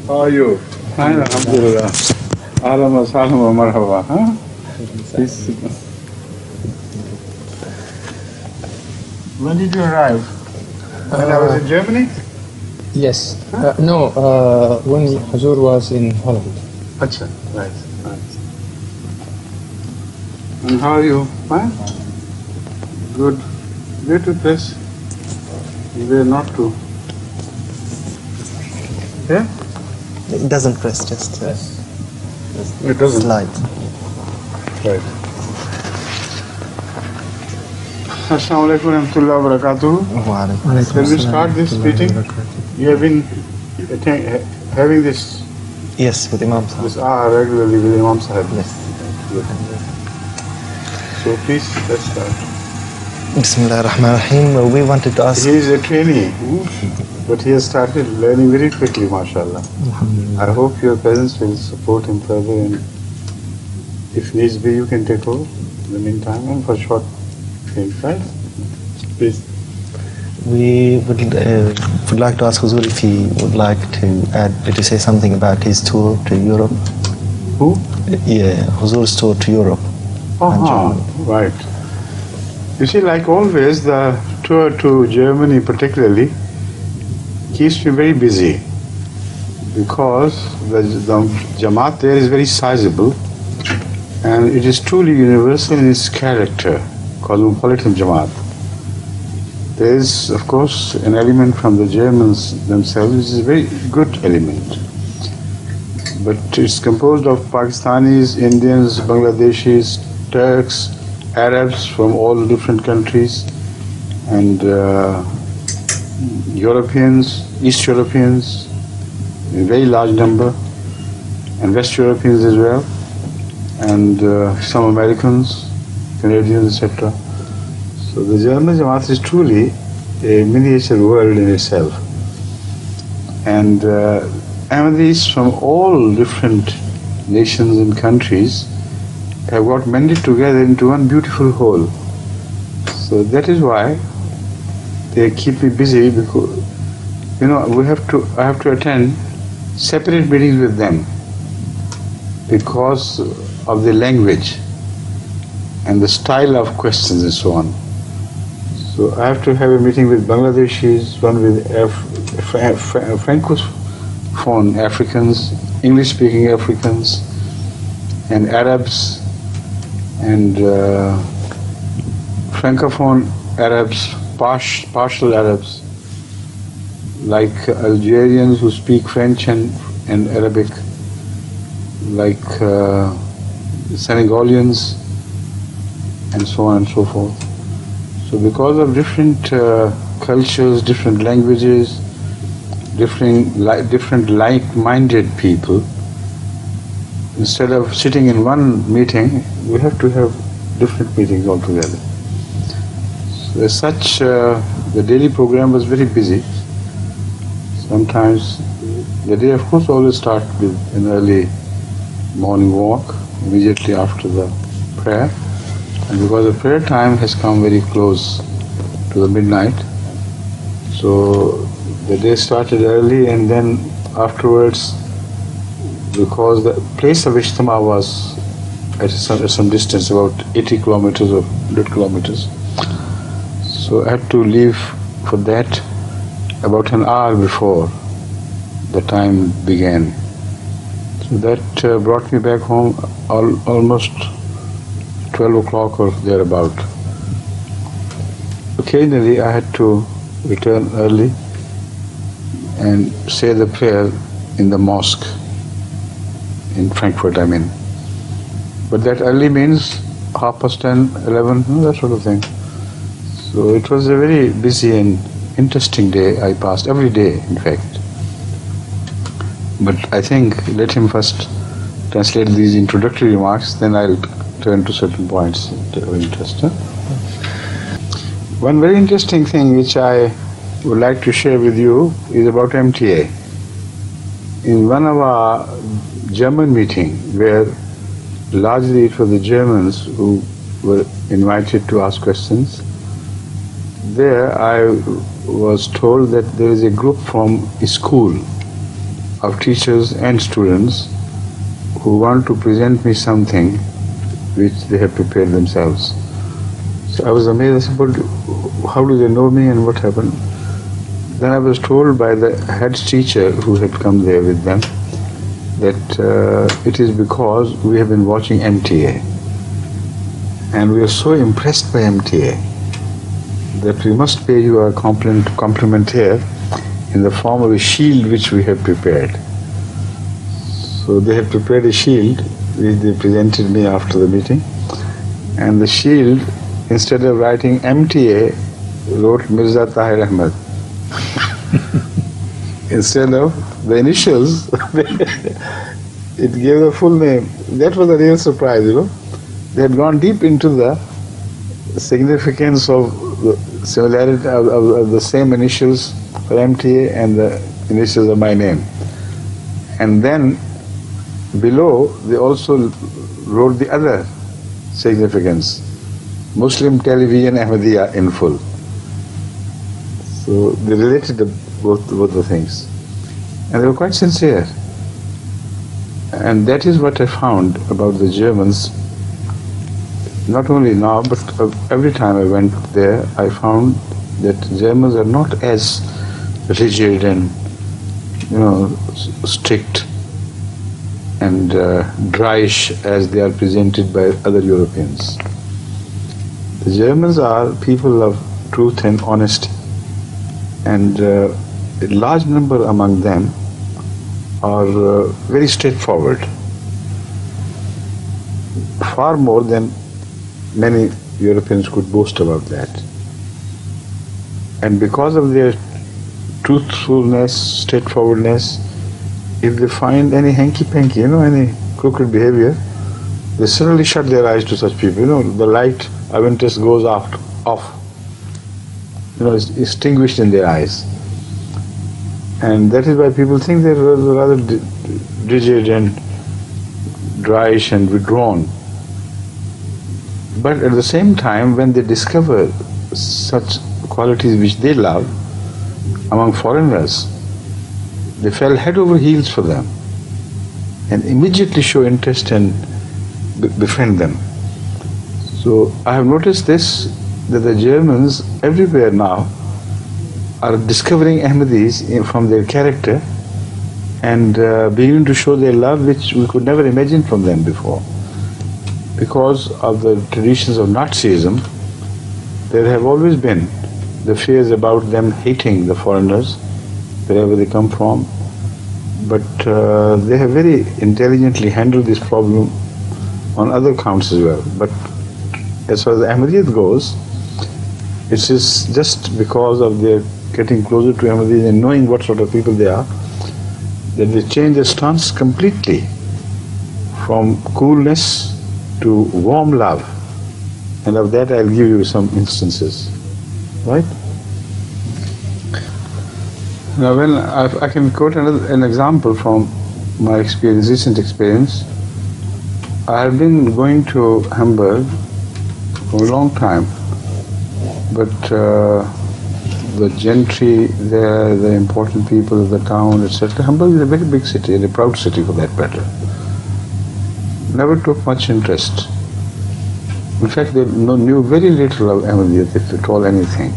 How are you? Fine, alhamdulillah. Ahlan wa sahlan wa marhaba. When did you arrive? When I was in Germany? Yes. No, when Hazur was in Holland. Acha, right. And how are you? Fine? Good. Where to press? Where not to? Yeah? It doesn't press, just It doesn't. slide. Right. Assalamu alaikum wa rahmatullahi wa barakatuh. Can we start this meeting? You have been having this Yes, with Imam Sahib. this hour regularly with Imam Sahib. Yes. So please, let's start. Bismillah ar-Rahman ar-Rahim. We wanted to ask. He is a trainee, but he has started learning very quickly, mashallah. I hope your parents will support him further, and if needs be, you can take over in the meantime and for short things, right? Please. We would like to ask Huzur if he would like to say something about his tour to Europe. Who? Yeah, Huzur's tour to Europe. Right. You see, like always, the tour to Germany particularly keeps me very busy because the Jamaat there is very sizable and it is truly universal in its character, cosmopolitan Jamaat. There is, of course, an element from the Germans themselves, which is a very good element. But it's composed of Pakistanis, Indians, Bangladeshis, Turks, Arabs from all different countries, and Europeans, East Europeans, in a very large number, and West Europeans as well, and some Americans, Canadians, etc. So the German Jamaat is truly a miniature world in itself. And Ahmadis from all different nations and countries have got mended together into one beautiful whole. So that is why they keep me busy, because I have to attend separate meetings with them because of the language and the style of questions and so on. So I have to have a meeting with Bangladeshis, one with Francophone Africans, English-speaking Africans, and Arabs, and Francophone Arabs, partial Arabs, like Algerians who speak French and Arabic, like Senegalians, and so on and so forth. So because of different cultures, different languages, different like-minded people, instead of sitting in one meeting, we have to have different meetings altogether. So as such, the daily program was very busy. Sometimes the day, of course, always starts with an early morning walk immediately after the prayer. And because the prayer time has come very close to the midnight, so the day started early, and then afterwards, because the place of Ijtima was at some distance, about 80 kilometers or 100 kilometers, so I had to leave for that about an hour before the time began. So that brought me back home almost 12 o'clock or thereabout. Occasionally I had to return early and say the prayer in the mosque in Frankfurt, But that early means 10:30, 11, that sort of thing. So it was a very busy and interesting day I passed, every day in fact. But I think let him first translate these introductory remarks, then I'll turn to certain points of interest. One very interesting thing which I would like to share with you is about MTA. In one of our German meeting, where largely it was the Germans who were invited to ask questions, there I was told that there is a group from a school, of teachers and students who want to present me something which they have prepared themselves. So I was amazed. I said, but how do they know me and what happened? Then I was told by the head teacher who had come there with them that it is because we have been watching MTA. And we are so impressed by MTA that we must pay you a compliment here in the form of a shield which we have prepared. So they have prepared a shield which they presented me after the meeting. And the shield, instead of writing MTA, wrote Mirza Tahir Ahmed. Instead of the initials, it gave the full name. That was a real surprise, you know. They had gone deep into the significance of the similarity of the same initials for MTA and the initials of my name. And then below they also wrote the other significance, Muslim television Ahmadiyya in full. So they related both the things. And they were quite sincere. And that is what I found about the Germans. Not only now, but every time I went there, I found that Germans are not as rigid and, strict and dryish as they are presented by other Europeans. The Germans are people of truth and honesty, and a large number among them are very straightforward, far more than many Europeans could boast about that. And because of their truthfulness, straightforwardness, if they find any hanky-panky, any crooked behavior, they suddenly shut their eyes to such people. The light Aventus goes off. It's extinguished in their eyes. And that is why people think they're rather rigid and dryish and withdrawn. But at the same time, when they discover such qualities which they love among foreigners, they fell head over heels for them and immediately show interest and befriend them. So I have noticed this, that the Germans everywhere now are discovering Ahmadis from their character and beginning to show their love which we could never imagine from them before. Because of the traditions of Nazism, there have always been the fears about them hating the foreigners wherever they come from. But they have very intelligently handled this problem on other counts as well. But as far as the Ahmadiyyat goes, it is just because of their getting closer to Ahmadis and knowing what sort of people they are, that they change their stance completely from coolness to warm love. And of that I'll give you some instances. Right? Now when I can quote an example from my experience, recent experience. I have been going to Hamburg for a long time, but the gentry there, the important people of the town, etc. Hamburg is a very big city and a proud city for that matter. Never took much interest. In fact, they knew very little of Ahmadiyya, if at all anything.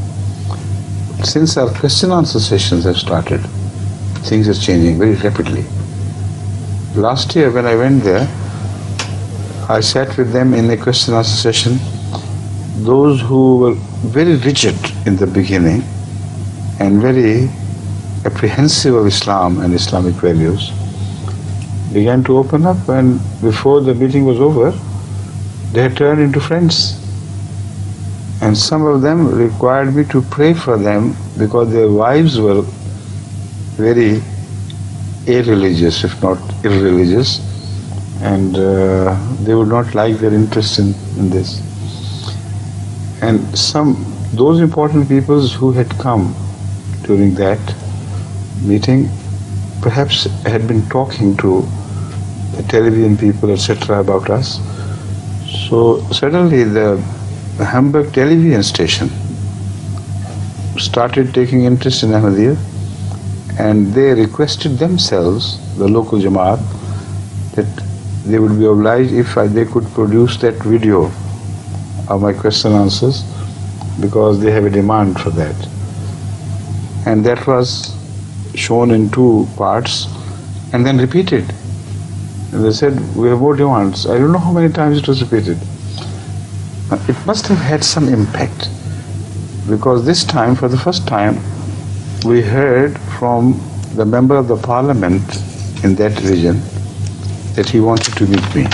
Since our question answer sessions have started, things are changing very rapidly. Last year when I went there, I sat with them in a question answer session. Those who were very rigid in the beginning and very apprehensive of Islam and Islamic values began to open up, and before the meeting was over, they had turned into friends. And some of them required me to pray for them because their wives were very irreligious, if not irreligious, and they would not like their interest in this. And those important peoples who had come during that meeting perhaps had been talking to the television people, etc. about us. So suddenly the Hamburg television station started taking interest in Ahmadiyya, and they requested themselves, the local Jamaat, that they would be obliged if they could produce that video of my question and answers, because they have a demand for that. And that was shown in 2 parts and then repeated. And they said, we have more demands. I don't know how many times it was repeated. It must have had some impact, because this time, for the first time, we heard from the member of the parliament in that region that he wanted to meet me.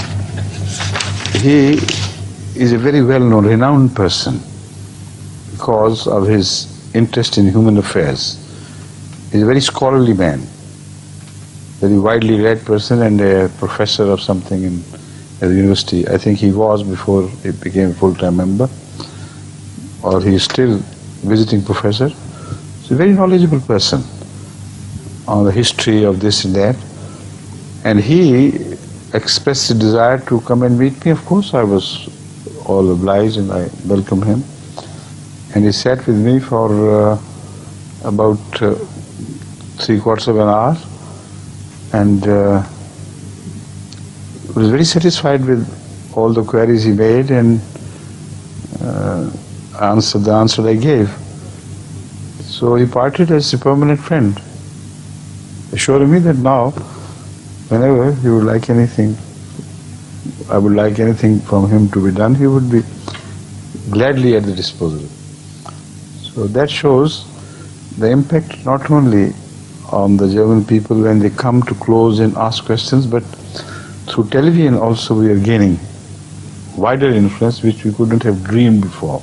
He is a very well-known, renowned person because of his interest in human affairs. He's a very scholarly man, very widely read person, and a professor of something at the university. I think he was before he became a full-time member, or he is still visiting professor. He's a very knowledgeable person on the history of this and that. And he expressed a desire to come and meet me. Of course, I was all obliged and I welcomed him. And he sat with me for about 3/4 of an hour, and was very satisfied with all the queries he made, and answered the answer I gave. So he parted as a permanent friend, assuring me that now, whenever he would like anything, I would like anything from him to be done, he would be gladly at the disposal. So that shows the impact not only on the German people when they come to close and ask questions, but through television also we are gaining wider influence which we couldn't have dreamed of.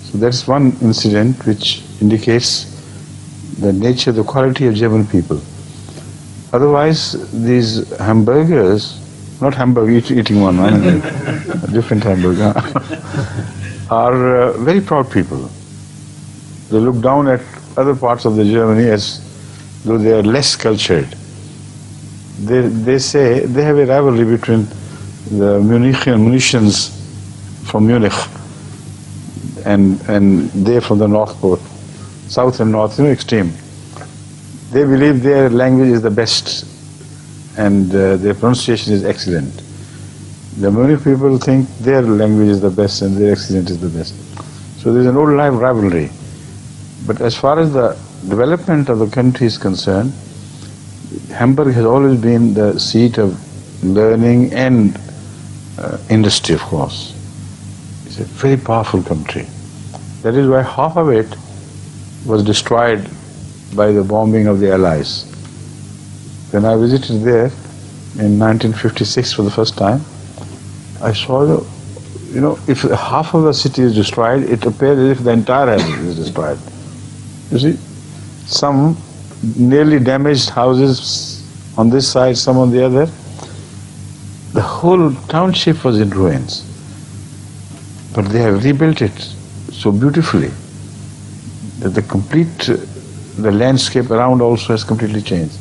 So that's one incident which indicates the nature, the quality of German people. Otherwise, these hamburgers, not hamburger, eating one, a different hamburger, are very proud people. They look down at other parts of the Germany as though they are less cultured. They say they have a rivalry between the Munichans from Munich and they from the North Pole, South and North, extreme. They believe their language is the best and their pronunciation is excellent. The Munich people think their language is the best and their accent is the best. So there's an old life rivalry. But as far as the development of the country is concerned, Hamburg has always been the seat of learning and industry, of course. It's a very powerful country. That is why half of it was destroyed by the bombing of the Allies. When I visited there in 1956 for the first time, I saw, if half of the city is destroyed, it appears as if the entire house is destroyed. You see, some nearly damaged houses on this side, some on the other. The whole township was in ruins. But they have rebuilt it so beautifully that the landscape around also has completely changed.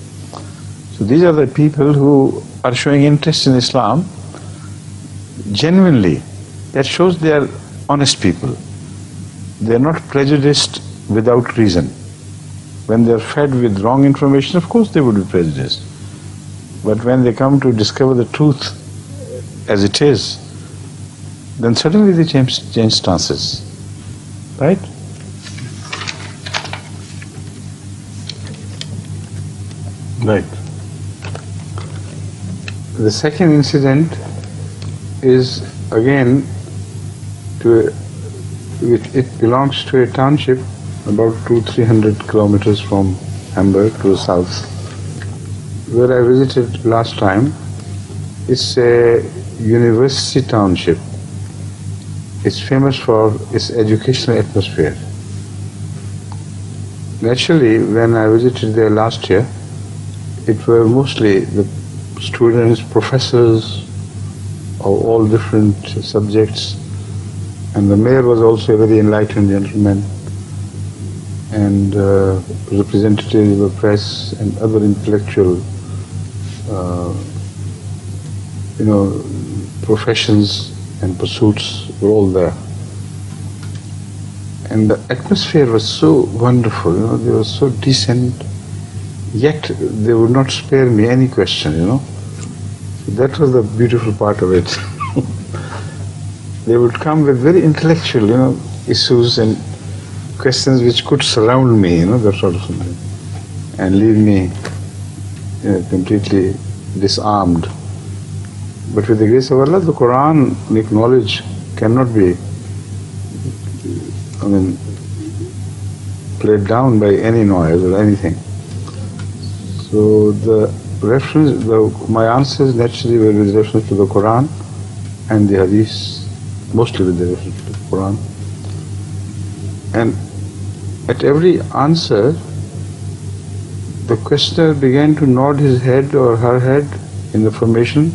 So these are the people who are showing interest in Islam genuinely. That shows they are honest people. They are not prejudiced without reason. When they are fed with wrong information, of course they would be prejudiced. But when they come to discover the truth as it is, then suddenly they change stances. Right? Right. The second incident is again it belongs to a township about 200-300 kilometers from Hamburg to the south, where I visited last time. It's a university township. It's famous for its educational atmosphere. Naturally, when I visited there last year, it were mostly the students, professors of all different subjects, and the mayor was also a very enlightened gentleman, and representatives of the press and other intellectual professions and pursuits were all there. And the atmosphere was so wonderful, they were so decent, yet they would not spare me any question, So that was the beautiful part of it. They would come with very intellectual, issues and questions which could surround me, that sort of something, and leave me completely disarmed. But with the grace of Allah, the Quranic knowledge cannot be played down by any noise or anything. So the reference, my answers naturally were with reference to the Quran and the Hadith, mostly with the reference to the Quran. And at every answer, the questioner began to nod his head or her head in affirmation,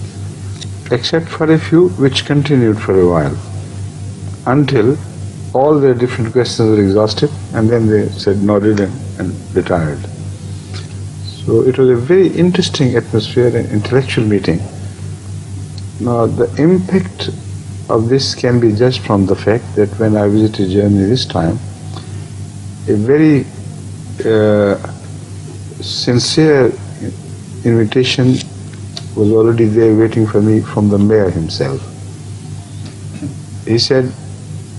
except for a few which continued for a while, until all their different questions were exhausted, and then they said nodded and retired. So it was a very interesting atmosphere and intellectual meeting. Now the impact of this can be judged from the fact that when I visited Germany this time, a very sincere invitation was already there waiting for me from the mayor himself. He said,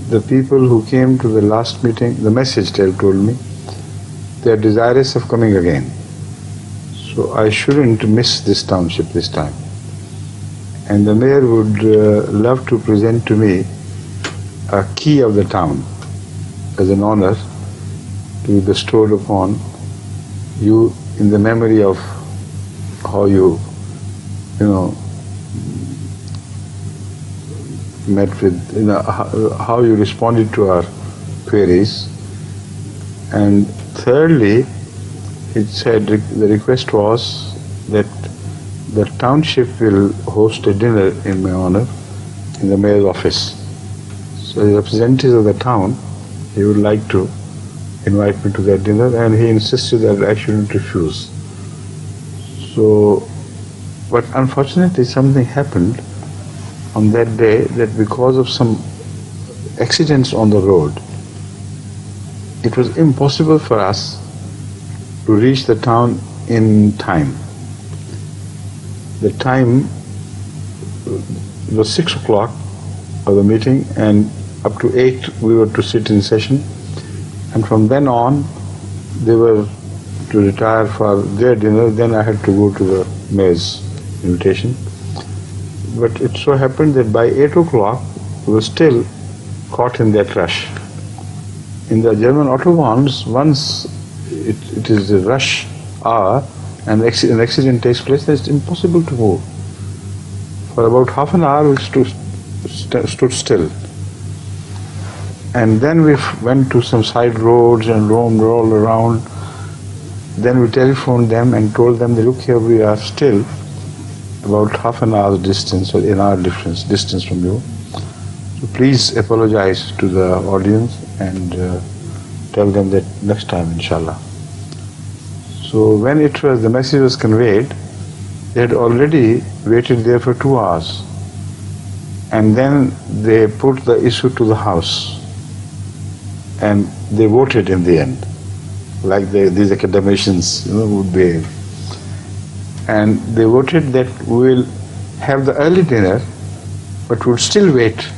the people who came to the last meeting, the message told me, they are desirous of coming again. So I shouldn't miss this township this time. And the mayor would love to present to me a key of the town as an honor to be bestowed upon you in the memory of how you met with, how you responded to our queries. And thirdly, it said the request was that the township will host a dinner in my honor in the mayor's office. So the representatives of the town, he would like to invite me to that dinner, and he insisted that I shouldn't refuse. So, but unfortunately something happened on that day that because of some accidents on the road, it was impossible for us to reach the town in time. The time was 6 o'clock of the meeting, and up to 8 we were to sit in session, and from then on they were to retire for their dinner. Then I had to go to the mayor's invitation. But it so happened that by 8 o'clock we were still caught in that rush. In the German autobahns, once it is the rush hour and an accident takes place, then it's impossible to move. For about half an hour we stood still. And then we went to some side roads and roamed all around. Then we telephoned them and told them, look here, we are still about half an hour's distance or an hour distance from you. So please apologize to the audience and tell them that next time, inshallah. So when the message was conveyed, they had already waited there for 2 hours. And then they put the issue to the House. And they voted in the end, like these academicians would behave. And they voted that we will have the early dinner, but we'll still wait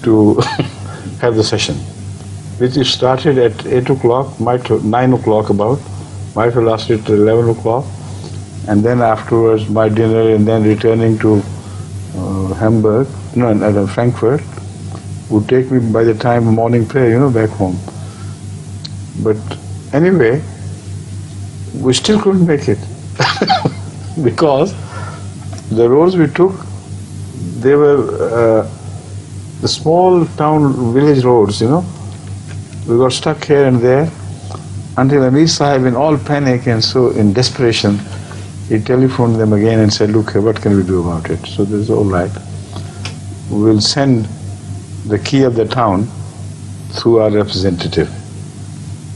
to have the session, which is started at 8 o'clock, 9 o'clock about, might have lasted till 11 o'clock, and then afterwards my dinner, and then returning to Frankfurt would take me by the time of morning prayer, back home. But anyway, we still couldn't make it because the roads we took, they were the small town village roads, We got stuck here and there until Amir Sahib, in all panic and so in desperation, he telephoned them again and said, look, what can we do about it? So this is all right. We will send the key of the town through our representative,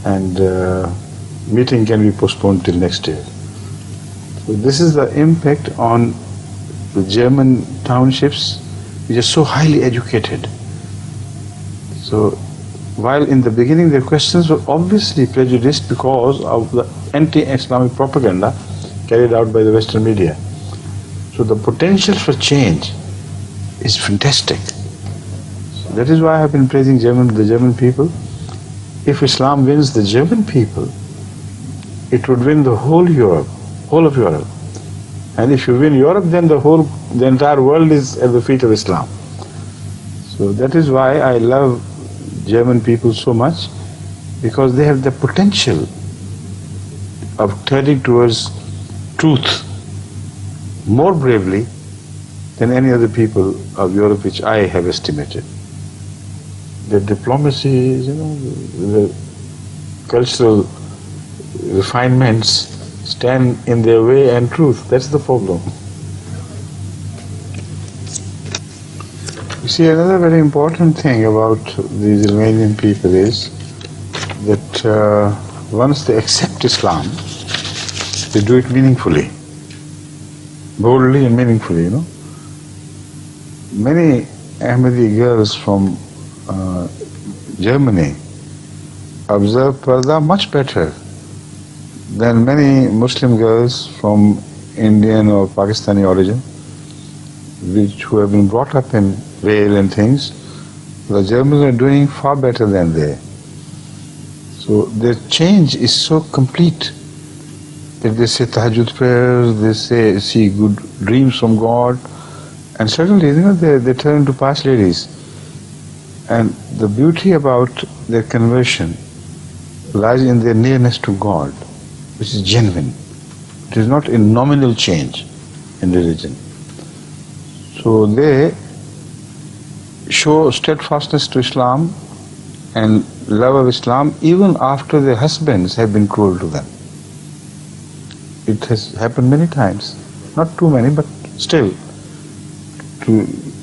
and meeting can be postponed till next year. So this is the impact on the German townships, which are so highly educated. So while in the beginning their questions were obviously prejudiced because of the anti-Islamic propaganda carried out by the Western media. So the potential for change is fantastic. So that is why I have been praising the German people. If Islam wins the German people, it would win the whole of Europe. And if you win Europe, then the entire world is at the feet of Islam. So that is why I love German people so much, because they have the potential of turning towards truth more bravely than any other people of Europe which I have estimated. Their diplomacy, the cultural refinements stand in their way, and truth, that's the problem. You see, another very important thing about these Romanian people is that once they accept Islam, they do it meaningfully, boldly and meaningfully, Many Ahmadiyya girls from Germany observe Parda much better than many Muslim girls from Indian or Pakistani origin, who have been brought up in veil and things. The Germans are doing far better than they. So their change is so complete that they say tahajjud prayers, they see good dreams from God, and suddenly they turn into past ladies. And the beauty about their conversion lies in their nearness to God, which is genuine. It is not a nominal change in religion. So they show steadfastness to Islam and love of Islam even after their husbands have been cruel to them. It has happened many times, not too many, but still,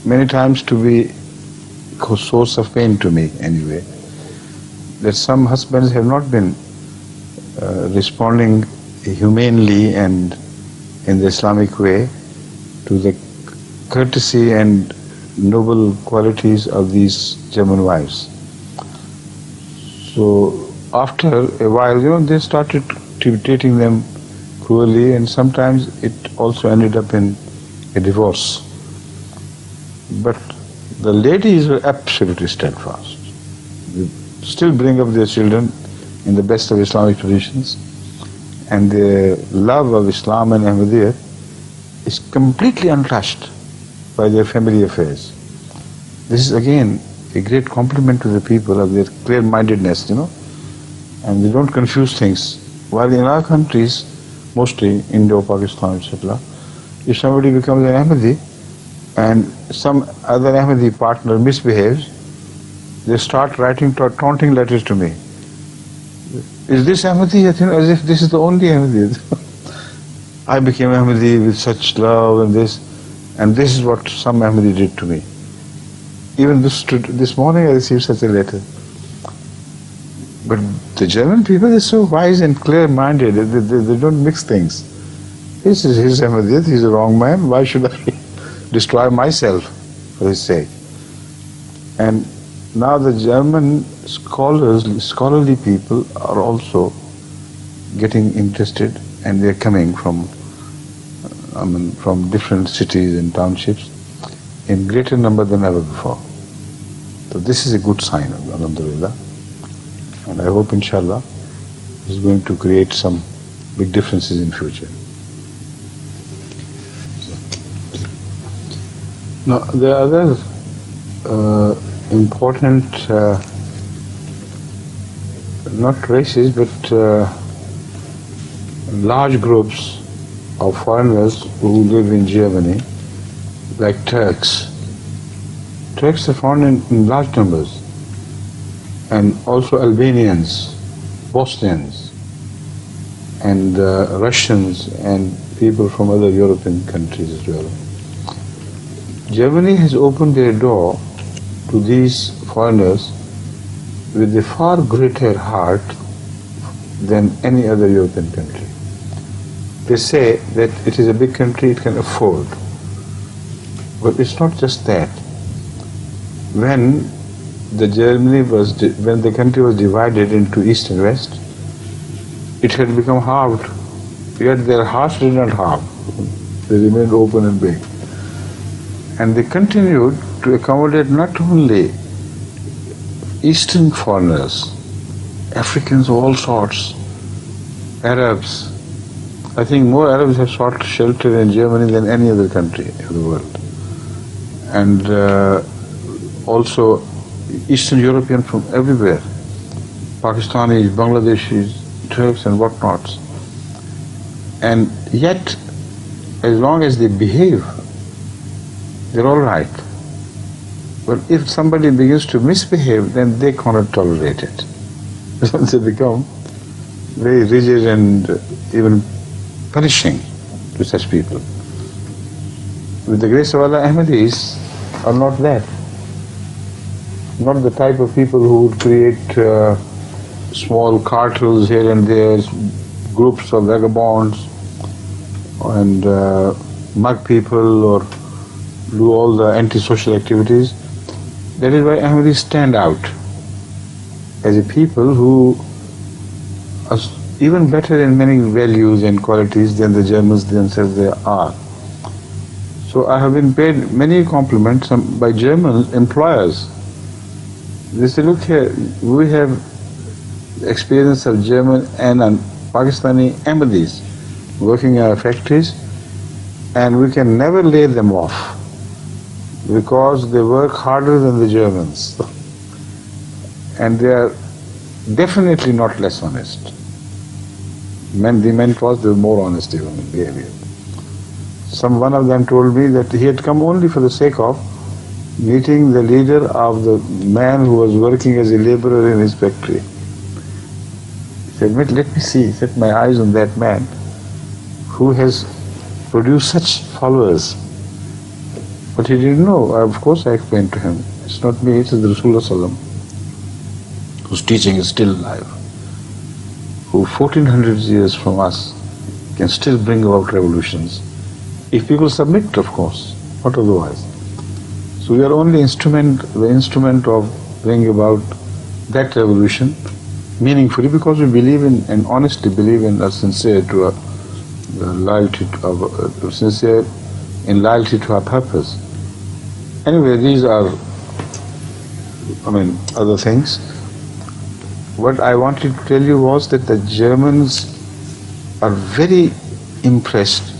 many times to be a source of pain to me anyway, that some husbands have not been responding humanely and in the Islamic way to the courtesy and noble qualities of these German wives. So after a while, they started treating them cruelly, and sometimes it also ended up in a divorce. But the ladies were absolutely steadfast. They still bring up their children in the best of Islamic traditions, and their love of Islam and Ahmadiyya is completely untouched by their family affairs. This is again a great compliment to the people of their clear-mindedness, and they don't confuse things. While in our countries, mostly India, Pakistan, etc., if somebody becomes an Ahmadi and some other Ahmadi partner misbehaves, they start writing taunting letters to me. Is this Ahmadi? As if this is the only Ahmadi. I became Ahmadi with such love and this is what some Ahmadi did to me. Even this morning I received such a letter. But the German people are so wise and clear-minded, they don't mix things. This is his Ahmadiyat, he's a wrong man, why should I destroy myself for his sake? And now the German scholarly people are also getting interested, and they're coming from different cities and townships in greater number than ever before. So this is a good sign, alhamdulillah. And I hope, inshallah, this is going to create some big differences in future. Now, there are other important, not races, but large groups of foreigners who live in Germany, like Turks. Turks are found in large numbers, and also Albanians, Bosnians, and Russians, and people from other European countries as well. Germany has opened their door to these foreigners with a far greater heart than any other European country. They say that it is a big country, it can afford. But it's not just that. When the Germany was, when the country was divided into East and West, it had become halved, yet their hearts did not halve. They remained open and big. And they continued to accommodate not only Eastern foreigners, Africans of all sorts, Arabs. I think more Arabs have sought shelter in Germany than any other country in the world. And also Eastern European from everywhere, Pakistanis, Bangladeshis, Turks and whatnots. And yet, as long as they behave, they're all right. But if somebody begins to misbehave, then they cannot tolerate it. They become very rigid and even punishing to such people. With the grace of Allah, Ahmadis are not that. Not the type of people who would create small cartels here and there, groups of vagabonds, and mug people or do all the antisocial activities. That is why Ahmadis stand out as a people who are even better in many values and qualities than the Germans themselves they are. So I have been paid many compliments by German employers. They say, look here, we have experience of German and Pakistani Ahmadis working in our factories, and we can never lay them off because they work harder than the Germans. And they are definitely not less honest. The men was they were more honest even in behavior. One of them told me that he had come only for the sake of meeting the leader of the man who was working as a laborer in his factory. He said, let me see, set my eyes on that man who has produced such followers. But he didn't know. Of course I explained to him, it's not me, it is the Rasulullah Sallam, whose teaching is still alive, who 1400 years from us can still bring about revolutions. If people submit, of course, not otherwise. So we are only the instrument of bringing about that revolution meaningfully, because we believe in and honestly believe in, are sincere to our loyalty, sincere in loyalty to our purpose. Anyway, these are, other things. What I wanted to tell you was that the Germans are very impressed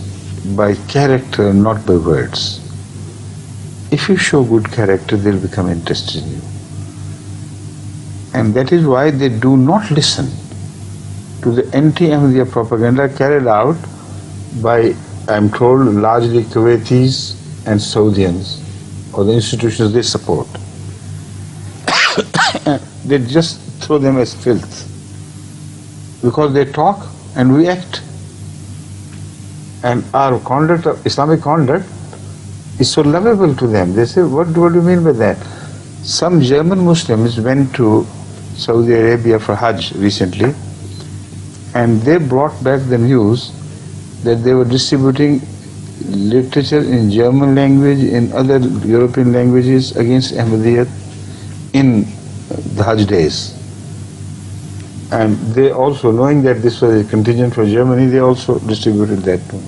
by character, not by words. If you show good character, they'll become interested in you. And that is why they do not listen to the anti-Ahmadiyya propaganda carried out by, I'm told, largely Kuwaitis and Saudians, or the institutions they support. They just throw them as filth, because they talk and we act. And our conduct, Islamic conduct, is so lovable to them. They say, what do you mean by that? Some German Muslims went to Saudi Arabia for Hajj recently, and they brought back the news that they were distributing literature in German language, in other European languages against Ahmadiyya in the Hajj days. And they also, knowing that this was a contingent for Germany, they also distributed that too.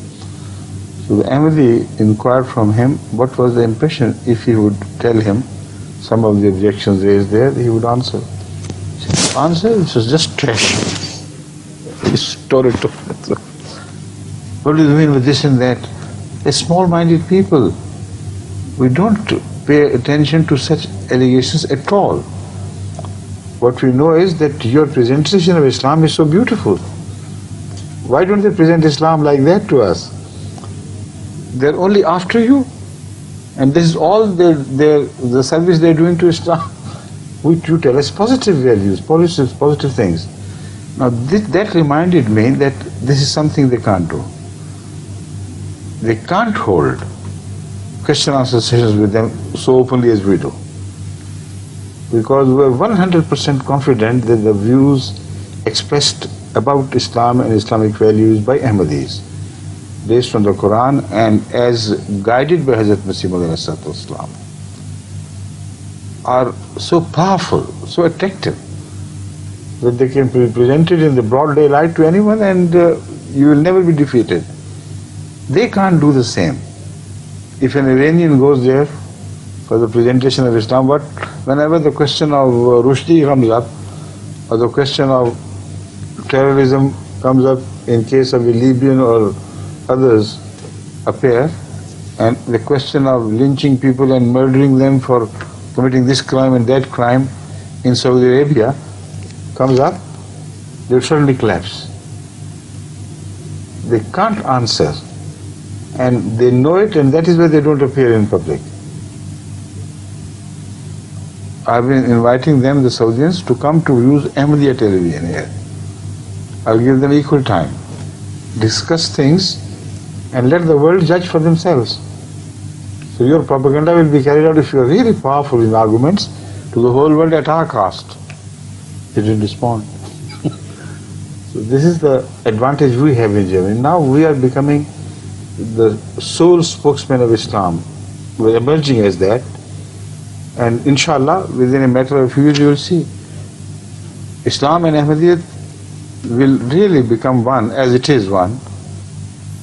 So the Ahmadi inquired from him what was the impression. If he would tell him some of the objections raised there, he would answer. He said, answer? This was just trash. He tore it off. What do you mean with this and that? They're small-minded people. We don't pay attention to such allegations at all. What we know is that your presentation of Islam is so beautiful. Why don't they present Islam like that to us? They're only after you, and this is all the service they're doing to Islam. You tell us positive values, positive things. Now that reminded me that this is something they can't do. They can't hold question answer sessions with them so openly as we do, because we are 100% confident that the views expressed about Islam and Islamic values by Ahmadis, based on the Quran and as guided by Hazrat Masih alayhi salatu wasalam, are so powerful, so attractive, that they can be presented in the broad daylight to anyone and you will never be defeated. They can't do the same. If an Iranian goes there for the presentation of Islam, but whenever the question of Rushdie comes up, or the question of terrorism comes up in case of a Libyan or others appear, and the question of lynching people and murdering them for committing this crime and that crime in Saudi Arabia comes up, they will suddenly collapse. They can't answer, and they know it, and that is why they don't appear in public. I've been inviting them, the Saudians, to come to use Ahmadiyya television here. I'll give them equal time. Discuss things and let the world judge for themselves. So your propaganda will be carried out if you are really powerful in arguments to the whole world at our cost. They didn't respond. So this is the advantage we have in Germany. Now we are becoming the sole spokesman of Islam. We're emerging as that. And inshallah, within a matter of years, you will see Islam and Ahmadiyya will really become one, as it is one,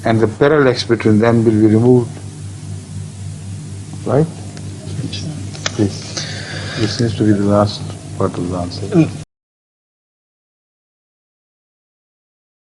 and the parallax between them will be removed. Right? Please. This seems to be the last part of the answer.